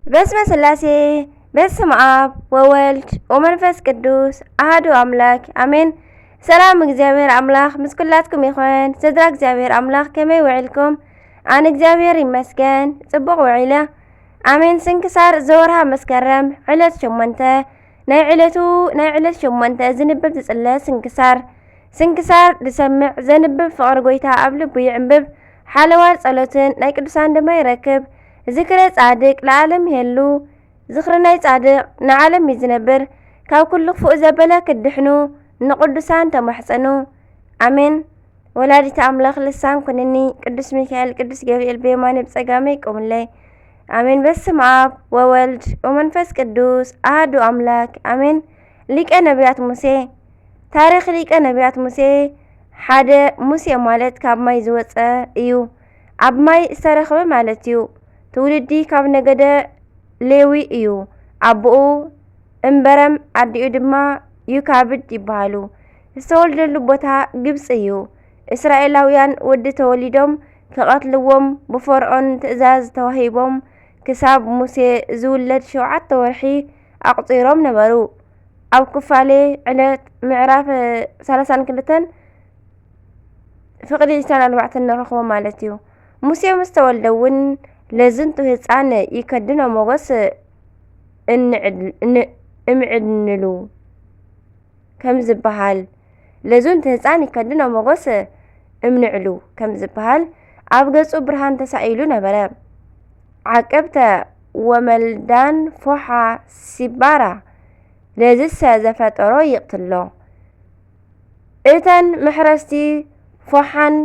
በስመ ስላሴ በስመ አብ ወወልድ ወመንፈስ ቅዱስ አሐዱ አምላክ አሜን። ሰላም እግዚአብሔር አምላክ ምስ ኩላትኩም ይኹን። ስድራ እግዚአብሔር አምላክ ከመይ ውዒልኩም? ኣነ እግዚአብሔር ይመስገን ጽቡቕ ውዒለ አሜን። ስንክሳር ዘወርሃ መስከረም ዕለት 8 ናይ ዕለት 8 ዝንብብ ዝጽለ ስንክሳር ዝሰምዕ ዘንብብ ፍቕሪ ጎይታ ኣብ ልቡ ይዕንብብ። ሓለዋል ጸሎትን ናይ ቅዱሳን ድማ ይረክብ። ዝክረ ጻድቅ ለዓለም ይሄሉ ዝኽሪ ናይ ጻድቅ ንዓለም ይዝነብር። ካብ ኩሉ ክፉእ ዘበለ ክድሕኑ ንቅዱሳን ተማሕፀኑ አሜን። ወላዲተ አምላክ ልሳን ኩነኒ ቅዱስ ሚካኤል ቅዱስ ገብርኤል በየማነ ብጸጋመይ ይቆምለይ አሜን። በስመ አብ ወወልድ ወመንፈስ ቅዱስ አሐዱ አምላክ አሜን። ሊቀ ነቢያት ሙሴ ታሪክ ሊቀ ነቢያት ሙሴ ሓደ ሙሴ ማለት ካብ ማይ ዝወፀ እዩ። ኣብ ማይ ዝተረኽበ ማለት እዩ። ትውልዲ ካብ ነገደ ሌዊ እዩ። ኣቦኡ እምበረም ኣዲኡ ድማ ዩካብድ ይበሃሉ። ዝተወልደሉ ቦታ ግብፂ እዩ። እስራኤላውያን ወዲ ተወሊዶም ከቐትልዎም ብፈርዖን ትእዛዝ ተዋሂቦም ክሳብ ሙሴ ዝውለድ 7 ወርሒ ኣቁፂሮም ነበሩ። ኣብ ክፋሌ ዕለት ምዕራፍ 32 ፍቕዲ 24 ንረኽቦ ማለት እዩ። ሙሴ ምስ ተወልደ እውን ለዝንቱ ህፃን ይከድኖ ሞገስ እምዕድንሉ ከም ዝበሃል ለዝንቱ ህፃን ይከድኖ ሞገስ እምንዕሉ ከም ዝበሃል ኣብ ገጹ ብርሃን ተሳኢሉ ነበረ። ዓቀብተ ወመልዳን ፎሓ ሲባራ ለዝሰ ዘፈጠሮ ይቕትሎ። እተን ምሕረስቲ ፎሓን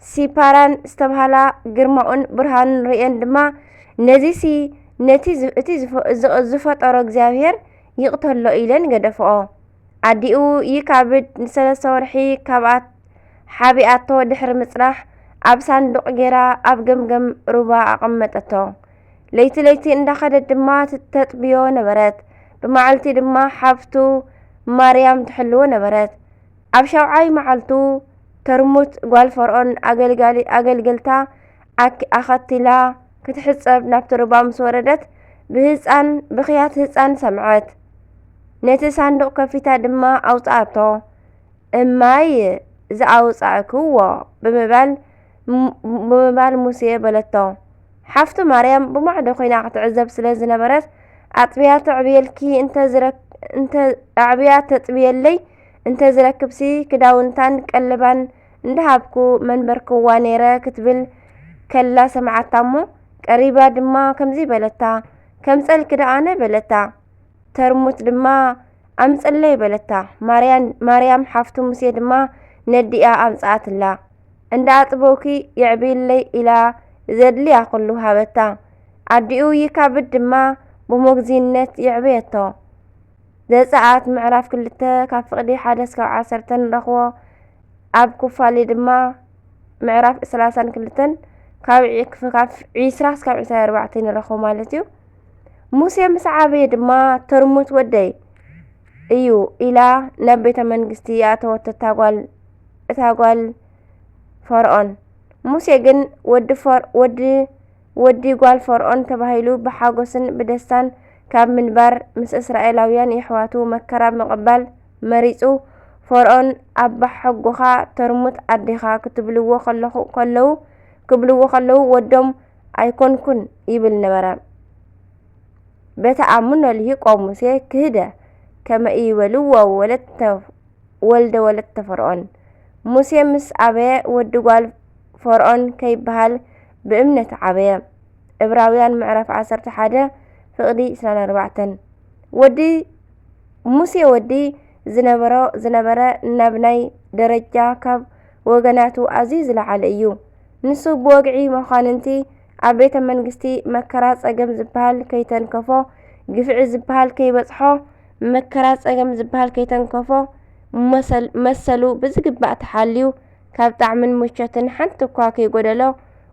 ሲፓራን ዝተባሃላ ግርማኡን ብርሃኑን ርእየን ድማ ነዚሲ ነቲ እቲ ዝፈጠሮ እግዚአብሔር ይቕተሎ ኢለን ገደፍኦ። ኣዲኡ ይካብድ ን3 ወርሒ ካብኣት ሓቢኣቶ ድሕሪ ምጽናሕ ኣብ ሳንዱቕ ጌራ ኣብ ገምገም ሩባ ኣቐመጠቶ። ለይቲ እንዳኸደት ድማ ተጥብዮ ነበረት። ብመዓልቲ ድማ ሓፍቱ ማርያም ትሕልዎ ነበረት። ኣብ 7ይ መዓልቱ ተርሙት ጓል ፈርዖን ኣገልገልታ ኣኸቲላ ክትሕፀብ ናብቲ ሩባ ምስ ወረደት ብኽያት ህፃን ሰምዐት። ነቲ ሳንዱቕ ከፊታ ድማ ኣውፅኣቶ። እማይ ዝኣውፃእክዎ ብምባል ሙሴ በለቶ። ሓፍቱ ማርያም ብማዕዶ ኮይና ክትዕዘብ ስለ ዝነበረት ኣጥብያ ተጥብየለይ እንተዝረክብሲ ክዳውንታን ቀለባን እንደሃብኩ መንበርክዋ ነይረ ክትብል ከላ ሰማዓታ እሞ ቀሪባ ድማ ከምዚ በለታ። ከምፀልክ ደኣነ በለታ። ተርሙት ድማ ኣምፀለይ በለታ። ማርያም ሓፍቱ ሙሴ ድማ ነዲኣ ኣምፃኣትላ። እንዳ ኣጥበውኪ ይዕብየለይ ኢላ ዘድልያ ኩሉ ሃበታ። ኣዲኡ ይካብድ ድማ ብሞግዚነት ይዕብየቶ። ዘፀአት ምዕራፍ 2 ካብ ፍቕዲ 1-10 ንረኽቦ። ኣብ ኩፋሌ ድማ ምዕራፍ 32 ካብ 20-24 ንረኽቦ ማለት እዩ። ሙሴ ምስ ዓበየ ድማ ተርሙት ወደይ እዩ ኢላ ናብ ቤተ መንግስቲ ኣተወቶ እታ ጓል ፈርዖን። ሙሴ ግን ወዲ ጓል ፈርዖን ተባሂሉ ብሓጎስን ብደስታን ካብ ምንባር ምስ እስራኤላውያን የሕዋቱ መከራ ምቕባል መሪፁ። ፈርዖን ኣባ ሕጉኻ ተርሙት ኣዴኻ ክብልዎ ከለዉ ወዶም ኣይኮንኩን ይብል ነበረ። በተኣምኖ ልሂቆ ሙሴ ክህደ ከመ ይበልዎ ወልደ ፈርዖን። ሙሴ ምስ ዓበየ ወዲ ጓል ፈርዖን ከይበሃል ብእምነት ዓበየ። ዕብራውያን ምዕራፍ 11 ፍቕዲ 24 ሙሴ ወዲ ዝነበረ ናብ ናይ ደረጃ ካብ ወገናቱ ኣዝዩ ዝለዓለ እዩ። ንሱ ብወግዒ መኳንንቲ ኣብ ቤተ መንግስቲ መከራ ጸገም ዝበሃል ከይተንከፎ፣ ግፍዒ ዝበሃል ከይበጽሖ፣ መከራ ጸገም ዝበሃል ከይተንከፎ መሰሉ ብዝግባእ ተሓልዩ ካብ ጣዕምን ምቾትን ሓንቲ እኳ ከይጎደሎ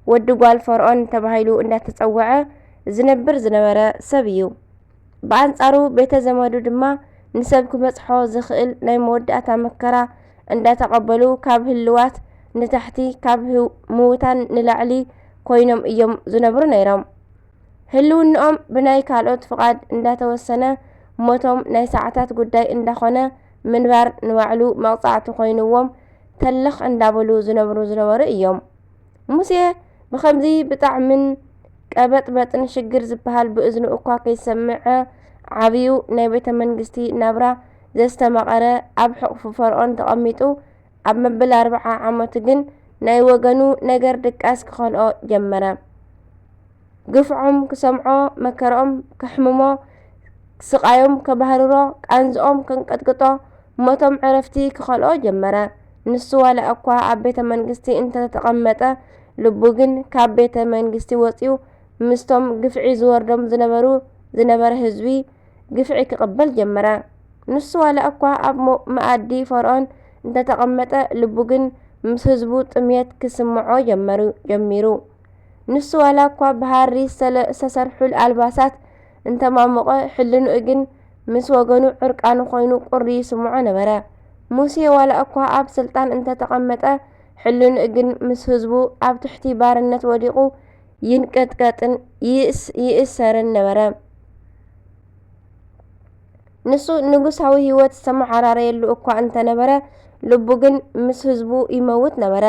ወዲ ጓል ፈርዖን ተባሂሉ እንዳተጸውዐ ዝነበረ ሰብ እዩ። ብኣንጻሩ ቤተ ዘመዱ ድማ ንሰብ ክበጽሖ ዝኽእል ናይ መወዳእታ መከራ እንዳተቐበሉ ካብ ህልዋት ንታሕቲ ካብ ምውታን ንላዕሊ ኮይኖም እዮም ዝነብሩ ነይሮም። ህልውንኦም ብናይ ካልኦት ፍቓድ እንዳተወሰነ ሞቶም ናይ ሰዓታት ጉዳይ እንዳኾነ ምንባር ንባዕሉ መቕጻዕቲ ኮይኑዎም ተለኽ እንዳበሉ ዝነበሩ እዮም። ሙሴ ብኸምዚ ብጣዕምን ቀበጥበጥን ሽግር ዝበሃል ብእዝኑ እኳ ከይሰምዐ ዓብዩ ናይ ቤተ መንግስቲ ናብራ ዘስተመቐረ ኣብ ሕቑፉ ፈርዖን ተቐሚጡ ኣብ መበል 40 ዓመቱ ግን ናይ ወገኑ ነገር ድቃስ ክኸልኦ ጀመረ። ግፍዖም ክሰምዖ፣ መከረኦም ከሕምሞ፣ ስቃዮም ከባህርሮ፣ ቃንዝኦም ከንቀጥቅጦ፣ ሞቶም ዕረፍቲ ክኸልኦ ጀመረ። ንሱ ዋላ እኳ ኣብ ቤተ መንግስቲ እንተተቐመጠ ልቡ ግን ካብ ቤተ መንግስቲ ወፂኡ ምስቶም ግፍዒ ዝወርዶም ዝነበረ ህዝቢ ግፍዒ ክቕበል ጀመረ። ንሱ ዋላ እኳ ኣብ መኣዲ ፈርዖን እንተተቐመጠ ልቡ ግን ምስ ህዝቡ ጥምየት ክስምዖ ጀሚሩ። ንሱ ዋላ እኳ ብሃሪ ዝተሰርሑ ኣልባሳት እንተማመቐ ሕልንኡ ግን ምስ ወገኑ ዕርቃኑ ኮይኑ ቁሪ ይስምዖ ነበረ። ሙሴ ዋላ እኳ ኣብ ስልጣን እንተተቐመጠ ሕልንኡ ግን ምስ ህዝቡ ኣብ ትሕቲ ባርነት ወዲቑ ይንቀጥቀጥን ይእሰርን ነበረ። ንሱ ንጉሳዊ ህይወት ዝተመሓራረየሉ እኳ እንተነበረ ልቡ ግን ምስ ህዝቡ ይመውት ነበረ።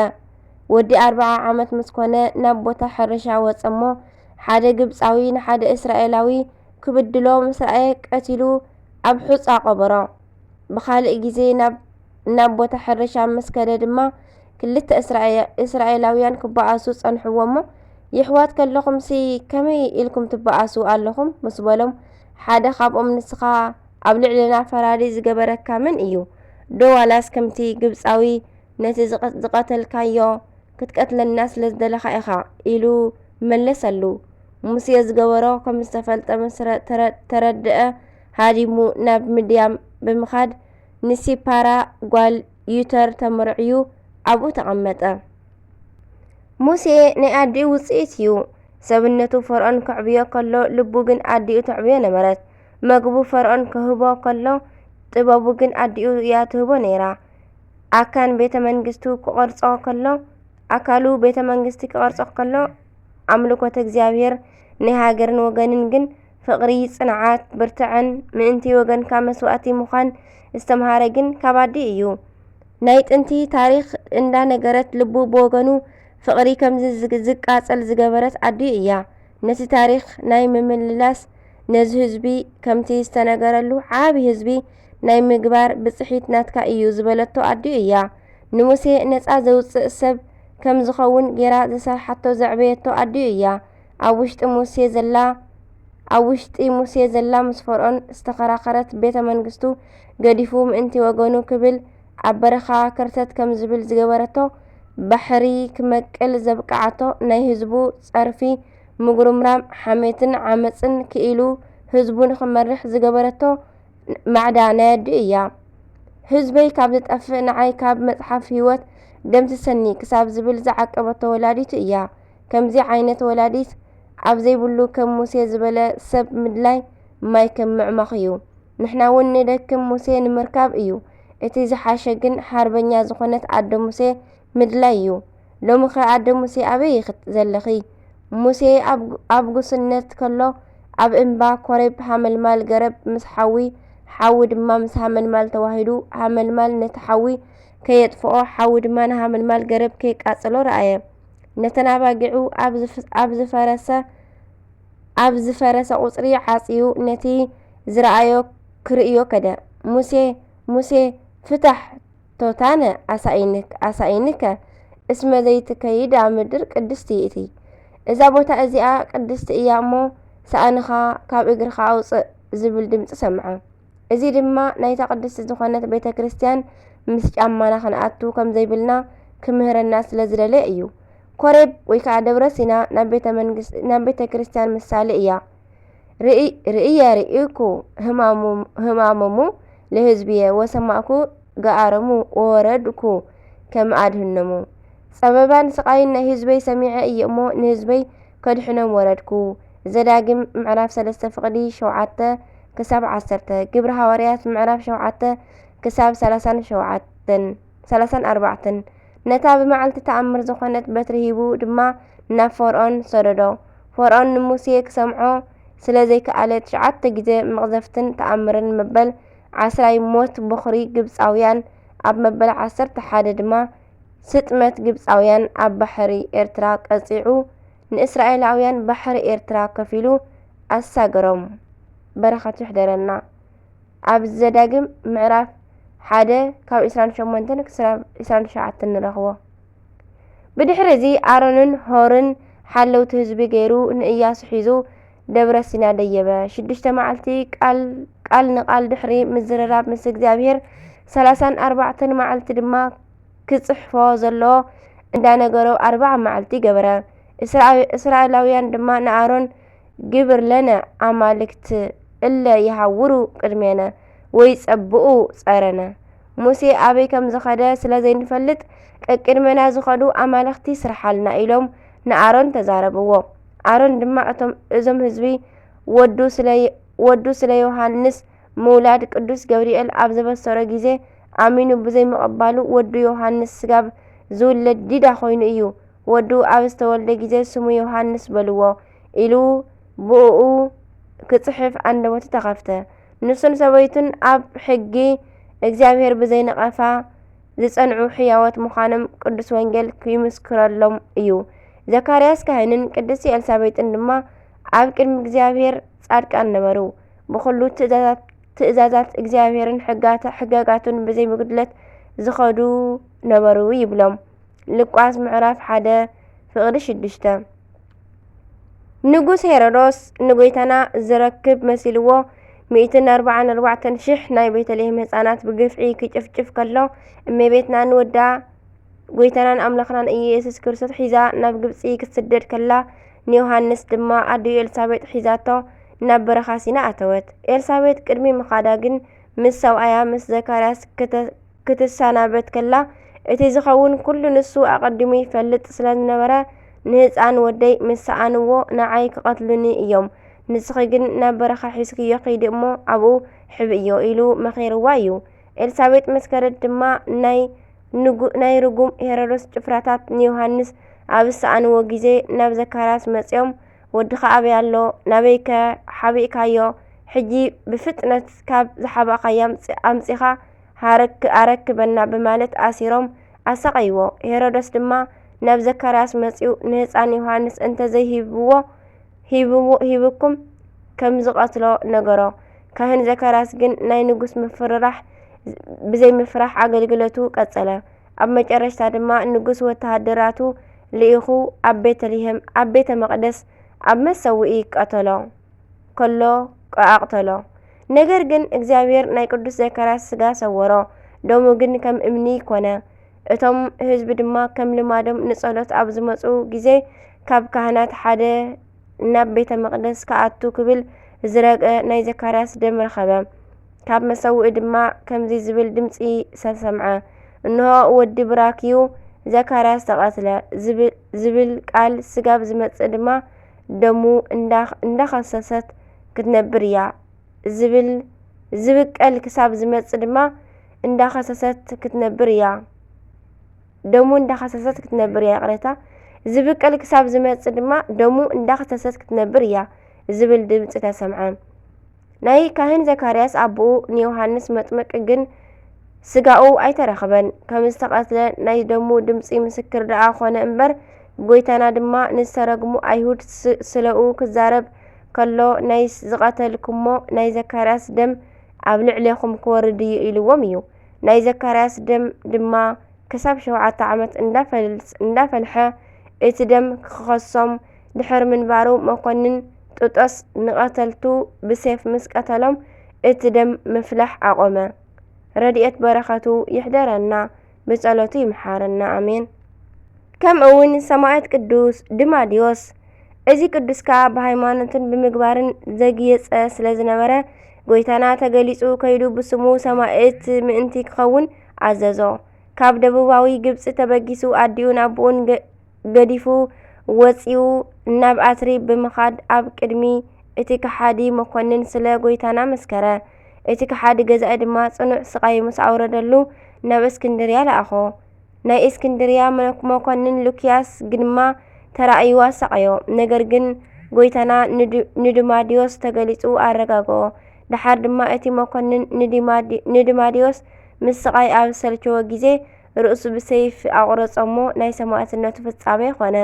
ወዲ 40 ዓመት ምስ ኮነ ናብ ቦታ ሕርሻ ወፀ እሞ ሓደ ግብፃዊ ንሓደ እስራኤላዊ ክብድሎ ምስ ረአየ ቀቲሉ ኣብ ሑፃ ቀበሮ። ብኻልእ ግዜ ናብ ቦታ ሕርሻ ምስ ከደ ድማ ክልተ እስራኤላውያን ክበኣሱ ጸንሕዎ እሞ ይሕዋት ከለኹምሲ ከመይ ኢልኩም ትበኣሱ ኣለኹም ምስ በሎም ሓደ ካብኦም ንስኻ ኣብ ልዕልና ፈራዲ ዝገበረካ መን እዩ? ዶ ዋላስ ከምቲ ግብፃዊ ነቲ ዝቐተልካዮ ክትቀትለና ስለ ዝደለኻ ኢኻ ኢሉ መለሰሉ። ሙሴ ዝገበሮ ከም ዝተፈልጠ ምስ ተረድአ ሃዲሙ ናብ ምድያም ብምኻድ ንሲፓራ ጓል ዩተር ተመርዕዩ ኣብኡ ተቐመጠ። ሙሴ ናይ ኣዲኡ ውፅኢት እዩ። ሰብነቱ ፈርዖን ከዕብዮ ከሎ ልቡ ግን ኣዲኡ ተዕብዮ ነበረት። መግቡ ፈርዖን ክህቦ ከሎ ጥበቡ ግን ኣዲኡ እያ ትህቦ ነይራ። ኣካሉ ቤተ መንግስቲ ክቐርጾ ከሎ ኣምልኮተ እግዚአብሔር ናይ ሃገርን ወገንን ግን ፍቕሪ፣ ጽንዓት፣ ብርትዕን ምእንቲ ወገንካ መስዋእቲ ምዃን ዝተምሃረ ግን ካብ ኣዲ እዩ። ናይ ጥንቲ ታሪክ እንዳነገረት ልቡ ብወገኑ ፍቕሪ ከምዚ ዝቃጸል ዝገበረት ኣዲ እያ። ነቲ ታሪክ ናይ ምምልላስ ነዚ ህዝቢ ከምቲ ዝተነገረሉ ዓብዪ ህዝቢ ናይ ምግባር ብፅሒት ናትካ እዩ ዝበለቶ ኣዲ እያ። ንሙሴ ነፃ ዘውፅእ ሰብ ከም ዝኸውን ጌራ ዝሰርሓቶ ዘዕበየቶ ኣዲ እያ። ኣብ ውሽጢ ሙሴ ዘላ ምስ ፈርዖን ዝተኸራኸረት ቤተ መንግስቱ ገዲፉ ምእንቲ ወገኑ ክብል ኣብ በረኻ ከርተት ከም ዝብል ዝገበረቶ ባሕሪ ክመቅል ዘብቃዓቶ ናይ ህዝቡ ጸርፊ ምጉርምራም ሓሜትን ዓመፅን ክኢሉ ህዝቡ ንኽመርሕ ዝገበረቶ ማዕዳ ናይ ኣዲ እያ። ህዝበይ ካብ ዝጠፍእ ንዓይ ካብ መጽሓፍ ህይወት ደምስሰኒ ክሳብ ዝብል ዝዓቀበቶ ወላዲት እያ። ከምዚ ዓይነት ወላዲት ኣብ ዘይብሉ ከም ሙሴ ዝበለ ሰብ ምድላይ ማይ ከም ምዕማኽ እዩ። ንሕና እውን ንደክም ሙሴ ንምርካብ እዩ። እቲ ዝሓሸ ግን ሃርበኛ ዝኾነት ኣደ ሙሴ ምድላይ እዩ። ሎሚ ኸ ኣደ ሙሴ ኣበይ ዘለኺ? ሙሴ ኣብ ጉስነት ከሎ ኣብ እምባ ኮሬብ ሃመልማል ገረብ ምስ ሓዊ ድማ ምስ ሃመልማል ተዋሂዱ ሃመልማል ነቲ ሓዊ ከየጥፍኦ ሓዊ ድማ ንሃመልማል ገረብ ከይቃጸሎ ረኣየ። ነተን ኣባጊዑ ኣብ ዝፈረሰ ቁጽሪ ዓጽዩ ነቲ ዝረኣዮ ክርእዮ ከደ ሙሴ ፍታሕ ቶታነ ኣሳኢንከ እስመ ዘይትከይድ ኣብ ምድር ቅድስቲ እቲ። እዛ ቦታ እዚኣ ቅድስቲ እያ እሞ ሳእንኻ ካብ እግርኻ ኣውፅእ ዝብል ድምፂ ሰምዐ። እዚ ድማ ናይታ ቅድስቲ ዝኾነት ቤተ ክርስቲያን ምስ ጫማና ክንኣቱ ከም ዘይብልና ክምህረና ስለ ዝደለየ እዩ። ኮሬብ ወይ ከዓ ደብረ ሲና ናብ ቤተ ክርስቲያን ምሳሌ እያ። ርእይኩ ህማሞሙ ለህዝብየ ወሰማዕኩ ገኣሮሙ ወወረድኩ ከም ኣድህኖሙ። ጸበባን ስቃይን ናይ ህዝበይ ሰሚዐ እየ እሞ ንህዝበይ ከድሕኖም ወረድኩ። ዘዳግም ምዕራፍ 3 ፍቕዲ 7 ክሳብ 10 ግብረ ሃዋርያት ምዕራፍ 7 ክሳብ 34 ነታ ብመዓልቲ ተኣምር ዝኾነት በትሪ ሂቡ ድማ ናብ ፈርዖን ሰደዶ። ፈርዖን ንሙሴ ክሰምዖ ስለዘይከኣለ 9 ግዜ መቕዘፍትን ተኣምርን መበል 10 ሞት በኹሪ ግብፃውያን ኣብ መበል 11 ድማ ስጥመት ግብፃውያን ኣብ ባሕሪ ኤርትራ ቀፂዑ ንእስራኤላውያን ባሕሪ ኤርትራ ከፊሉ ኣሳገሮም። በረኸቱ ይሕደረና። ኣብ ዘዳግም ምዕራፍ 1 ካብ 28 ክሳብ 29 ንረኽቦ። ብድሕሪ እዚ ኣሮንን ሆርን ሓለውቲ ህዝቢ ገይሩ ንኢያሱ ሒዙ ደብረ ሲና ደየበ። 6 መዓልቲ ቃል ንቃል ድሕሪ ምዝርራብ ምስ እግዚአብሔር 34 መዓልቲ ድማ ክጽሕፎ ዘለዎ እንዳነገሮ 40 መዓልቲ ገበረ። እስራኤላውያን ድማ ንኣሮን ግብር ለነ ኣማልክት እለ ይሃውሩ ቅድሜነ ወይ ጸብኡ ጸረነ። ሙሴ ኣበይ ከም ዝኸደ ስለ ዘይንፈልጥ ቅድሜና ዝኸዱ ኣማልክቲ ስርሓልና ኢሎም ንኣሮን ተዛረብዎ። ኣሮን ድማ እዞም ህዝቢ ወዱ ስለ ዮሃንስ ምውላድ ቅዱስ ገብርኤል ኣብ ዘበሰሮ ጊዜ ኣሚኑ ብዘይ ምቕባሉ ወዱ ዮሃንስ ስጋብ ዝውለድ ዲዳ ኮይኑ እዩ ወዱ ኣብ ዝተወልደ ጊዜ ስሙ ዮሃንስ በልዎ ኢሉ ብኡ ክጽሕፍ አንደበቱ ተኸፍተ። ንሱን ሰበይቱን ኣብ ሕጊ እግዚአብሔር ብዘይ ነቐፋ ዝጸንዑ ሕያወት ምዃኖም ቅዱስ ወንጌል ይምስክረሎም እዩ። ዘካርያስ ካህንን ቅድስቲ ኤልሳቤጥን ድማ ኣብ ቅድሚ እግዚአብሔር ጻድቃን ነበሩ። ብኹሉ ትእዛዛት እግዚአብሔርን ሕግጋቱን ብዘይ ምግድለት ዝኸዱ ነበሩ ይብሎም። ሉቃስ ምዕራፍ 1 ፍቕዲ 6 ንጉስ ሄሮዶስ ንጎይታና ዝረክብ መሲልዎ 144,000 ናይ ቤተልሔም ህፃናት ብግፍዒ ክጭፍጭፍ ከሎ እመቤትና ንወዳ ጎይታናን ኣምላኽናን ኢየሱስ ክርስቶስ ሒዛ ናብ ግብፂ ክትስደድ ከላ ንዮሃንስ ድማ ኣድዩ ኤልሳቤጥ ሒዛቶ ናብ በረኻ ሲና ኣተወት። ኤልሳቤጥ ቅድሚ ምኻዳ ግን ምስ ሰብኣያ ምስ ዘካርያስ ክትሰናበት ከላ እቲ ዝኸውን ኩሉ ንሱ ኣቐዲሙ ይፈልጥ ስለ ዝነበረ ንህፃን ወደይ ምስ ሰኣንዎ ንዓይ ክቐትሉኒ እዮም፣ ንስኺ ግን ናብ በረኻ ሒዝክዮ ኸይዲ እሞ ኣብኡ ሕብእዮ ኢሉ መኺርዋ እዩ። ኤልሳቤጥ መስከረት ድማ ናይ ርጉም ሄሮዶስ ጭፍራታት ንዮሃንስ ኣብ ሰኣንዎ ጊዜ ናብ ዘካርያስ መጺኦም ወድኻ ኣበይ ኣሎ? ናበይከ ሓቢእካዮ? ሕጂ ብፍጥነት ካብ ዝሓባኻያ ኣምጺኻ ኣረክበና በማለት ኣሲሮም ኣሰቐይዎ። ሄሮዶስ ድማ ናብ ዘካርያስ መጺኡ ንህፃን ዮሃንስ ሂብኩም ከም ዝቐትሎ ነገሮ። ካህን ዘካርያስ ግን ናይ ንጉስ ብዘይ ምፍራሕ ኣገልግሎቱ ቀጸለ። ኣብ መጨረሻ ድማ ንጉስ ወተሃደራቱ ልኢኹ ኣብ ቤተልሔም ኣብ ቤተ መቕደስ ኣብ መሰውኢ ቀተሎ ከሎ ኣቕተሎ። ነገር ግን እግዚአብሔር ናይ ቅዱስ ዘካርያስ ስጋ ሰወሮ፣ ደሙ ግን ከም እምኒ ኮነ። እቶም ህዝቢ ድማ ከም ልማዶም ንጸሎት ኣብ ዝመጹ ጊዜ ካብ ካህናት ሓደ ናብ ቤተ መቕደስ ከኣቱ ክብል ዝረገ ናይ ዘካርያስ ደም ረኸበ። ካብ መሰውኢ ድማ ከምዚ ዝብል ድምፂ ሰሰምዐ፣ እንሆ ወዲ ብራኪዩ ዘካርያስ ተቐትለ ዝብል ቃል ስጋብ ዝመጽእ ድማ ደሙ እንዳኸሰሰት ክትነብር እያ ዝብቀል ክሳብ ዝመጽእ ድማ እንዳኸሰሰት ክትነብር እያ ደሙ እንዳኸሰሰት ክትነብር እያ ቅሬታ ዝብቀል ክሳብ ዝመጽእ ድማ ደሙ እንዳኸሰሰት ክትነብር እያ ዝብል ድምፂ ተሰምዐ። ናይ ካህን ዘካርያስ ኣቦኡ ንዮሃንስ መጥምቅ ግን ስጋኡ ኣይተረኸበን። ከም ዝተቐትለ ናይ ደሙ ድምፂ ምስክር ደኣ ኾነ እምበር ጎይታና ድማ ንዝተረግሙ ኣይሁድ ስለኡ ክዛረብ ከሎ ናይ ዝቐተልኩሞ ናይ ዘካርያስ ደም ኣብ ልዕሌኹም ክወርድ እዩ ኢልዎም እዩ። ናይ ዘካርያስ ደም ድማ ክሳብ 7 ዓመት እንዳፈልሐ እቲ ደም ክኸሶም ድሕሪ ምንባሩ መኮንን ጡጦስ ንቐተልቱ ብሴፍ ምስ ቀተሎም እቲ ደም ምፍላሕ ኣቆመ። ረድኤት በረኸቱ ይሕደረና፣ ብጸሎቱ ይምሓረና፣ ኣሜን። ከምኡውን ሰማዕት ቅዱስ ድማዲዮስ እዚ ቅዱስካ ብሃይማኖትን ብምግባርን ዘግየጸ ስለ ዝነበረ ጎይታና ተገሊጹ ከይዱ ብስሙ ሰማዕት ምእንቲ ክኸውን ኣዘዞ። ካብ ደቡባዊ ግብፂ ተበጊሱ ኣዲኡን ኣቦኡን ገዲፉ ወፂኡ ናብ ኣትሪ ብምኻድ ኣብ ቅድሚ እቲ ከሓዲ መኮንን ስለ ጎይታና መስከረ። እቲ ከሓዲ ገዛኢ ድማ ጽኑዕ ስቃይ ምስ ኣውረደሉ ናብ እስክንድርያ ለኣኾ። ናይ እስክንድርያ መኮንን ሉክያስ ግድማ ተራእዩ ኣሰቃዮ። ነገር ግን ጎይታና ንድማዲዮስ ተገሊጹ ኣረጋግኦ። ድሓር ድማ እቲ መኮንን ንድማዲዮስ ምስ ስቃይ ኣብ ዝሰልቸዎ ግዜ ርእሱ ብሰይፊ ኣቁረጾሞ ናይ ሰማዕትነቱ ፍጻሜ ኾነ።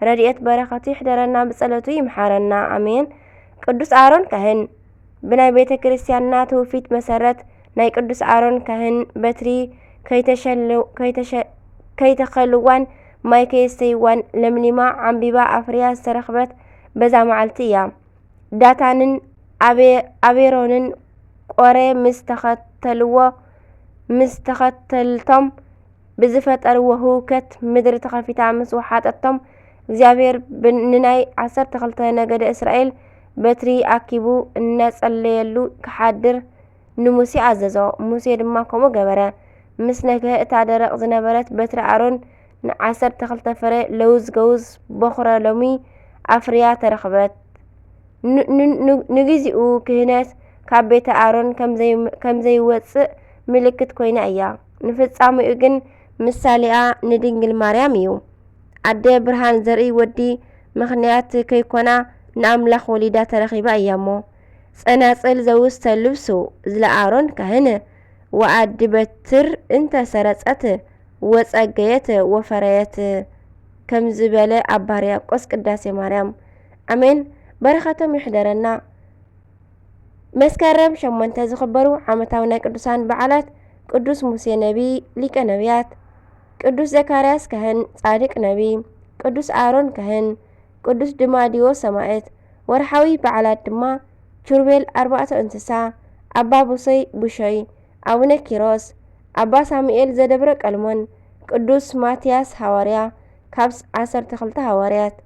ረድኤት በረኸቱ ይሕደረና ብጸሎቱ ይምሓረና ኣሜን። ቅዱስ ኣሮን ካህን ብናይ ቤተ ክርስቲያንና ትውፊት መሰረት ናይ ቅዱስ ኣሮን ካህን በትሪ ከይተኸልዋን ማይ ከየስተይዋን ለምሊማ ዓምቢባ ኣፍርያ ዝተረኽበት በዛ መዓልቲ እያ። ዳታንን ኣቤሮንን ቆሬ ምስ ተኸተልቶም ብዝፈጠርዎ ህውከት ምድሪ ተኸፊታ ምስ ወሓጠቶም እግዚኣብሔር ንናይ 12 ነገደ እስራኤል በትሪ ኣኪቡ እናጸለየሉ ክሓድር ንሙሴ ኣዘዞ። ሙሴ ድማ ከምኡ ገበረ። ምስ ነግህ እታ ደረቕ ዝነበረት በትሪ ኣሮን ን12 ፍሬ ለውዝ ገውዝ በኹረ ሎሚ ኣፍርያ ተረኽበት። ንግዚኡ ክህነት ካብ ቤተ ኣሮን ከምዘይወፅእ ምልክት ኮይና እያ። ንፍጻሚኡ ግን ምሳሌኣ ንድንግል ማርያም እዩ። ኣደ ብርሃን ዘርኢ ወዲ ምኽንያት ከይኮና ንኣምላኽ ወሊዳ ተረኺባ እያ እሞ። ጸናጽል ዘውስተ ልብሱ ዝለኣሮን ካህን ወኣዲ በትር እንተሰረጸት ወጸገየት ወፈረየት ከም ዝበለ ኣባ ሕርያቆስ ቅዳሴ ማርያም። ኣሜን። በረኸቶም ይሕደረና። መስከረም 8 ዝኽበሩ ዓመታዊ ናይ ቅዱሳን በዓላት ቅዱስ ሙሴ ነቢ ሊቀ ነቢያት፣ ቅዱስ ዘካርያስ ካህን ጻድቅ ነቢ፣ ቅዱስ ኣሮን ካህን፣ ቅዱስ ድማዲዮስ ሰማዕት። ወርሓዊ በዓላት ድማ ኪሩቤል 4 እንስሳ፣ ኣባ ቡሰይ ቡሾይ፣ ኣቡነ ኪሮስ፣ ኣባ ሳሙኤል ዘደብረ ቀልሞን፣ ቅዱስ ማትያስ ሃዋርያ ካብ 12 ሃዋርያት።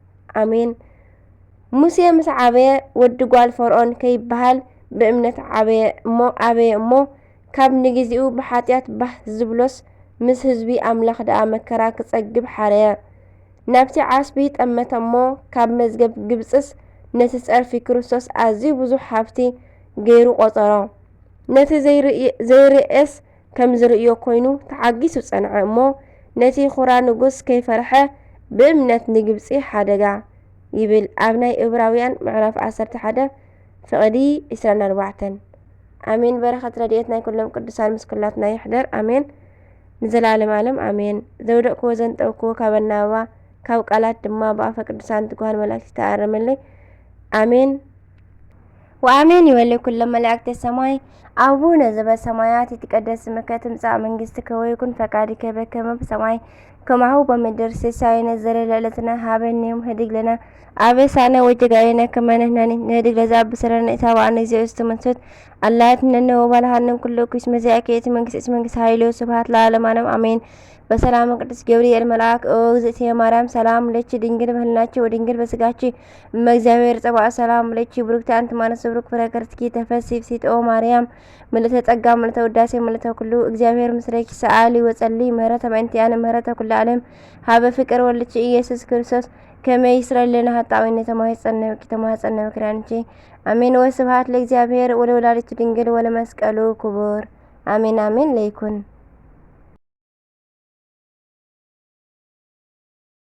ኣሜን። ሙሴ ምስ ዓበየ ወዲ ጓል ፈርዖን ከይበሃል ብእምነት ዓበየ እሞ ካብ ንግዚኡ ብሓጢኣት ባህ ዝብሎስ ምስ ህዝቢ ኣምላኽ ደኣ መከራ ክጸግብ ሓረየ። ናብቲ ዓስቢ ጠመተ እሞ ካብ መዝገብ ግብጽስ ነቲ ጸርፊ ክርስቶስ ኣዝዩ ብዙሕ ሃብቲ ገይሩ ቆጸሮ። ነቲ ዘይርእስ ከም ዝርእዮ ኮይኑ ተዓጊሱ ጸንዐ እሞ ነቲ ኹራ ንጉስ ከይፈርሐ ብእምነት ንግብጺ ሓደጋ ይብል ኣብ ናይ ዕብራውያን ምዕራፍ 11 ፍቕዲ 24። ኣሜን። በረኸት ረድኤት ናይ ኩሎም ቅዱሳን ምስ ኩላትና ይሕደር ኣሜን ንዘላለም ዓለም ኣሜን። ዘውደቕክዎ ዘንጠብክዎ ካብ ኣናብባ ካብ ቃላት ድማ ብኣፈ ቅዱሳን ትጓሃን መላእክቲ ተኣረመለይ ኣሜን ወአሜን። ይወልይ ኩሎም መላእክቲ ሰማይ አቡነ ዘበሰማያት ይትቀደስ ስምከ ትምጻእ መንግሥትከ ወይኩን ፈቃድከ በከመ በሰማይ ከማሁ በምድር ሲሳየነ ዘለለዕለትነ ሀበነ ዮም ህድግ ለነ አበሳነ ወጀጋየነ ከመ ንሕነኒ ንህድግ ለዘአብሰለነ ኢታብአነ እግዚኦ መንሱት አላት ነነ ወባልሃንን ኩሉ ኩስ መዚአከ የቲ መንግስት ኃይሎ ስብሐት ለዓለመ ዓለም አሜን። በሰላም ቅዱስ ገብርኤል መልአክ እግዝእትየ ማርያም ሰላም ለኪ ድንግል በህልናኪ ወድንግል በስጋኪ እመእግዚአብሔር ጸባኦት ሰላም ለኪ ብሩክቲ አንቲ እማንስት ብሩክ ፍሬ ከርሥኪ ተፈሥሒ ፍሥሕት ኦ ማርያም ምልዕተ ጸጋ ምልዕተ ውዳሴ ምልዕተ ኩሉ እግዚአብሔር ምስለኪ ሰአሊ ወጸሊ ምህረተ በእንቲአነ ምህረተ ኩሉ ዓለም ሀበ ፍቅር ወልድኪ ኢየሱስ ክርስቶስ ከመ ይስረይ ለነ ኃጣውኢነ ተማኅፀነ ምክራንቺ አሜን። ወስብሐት ለእግዚአብሔር ወለወላዲቱ ድንግል ወለመስቀሉ ክቡር አሜን አሜን ለይኩን።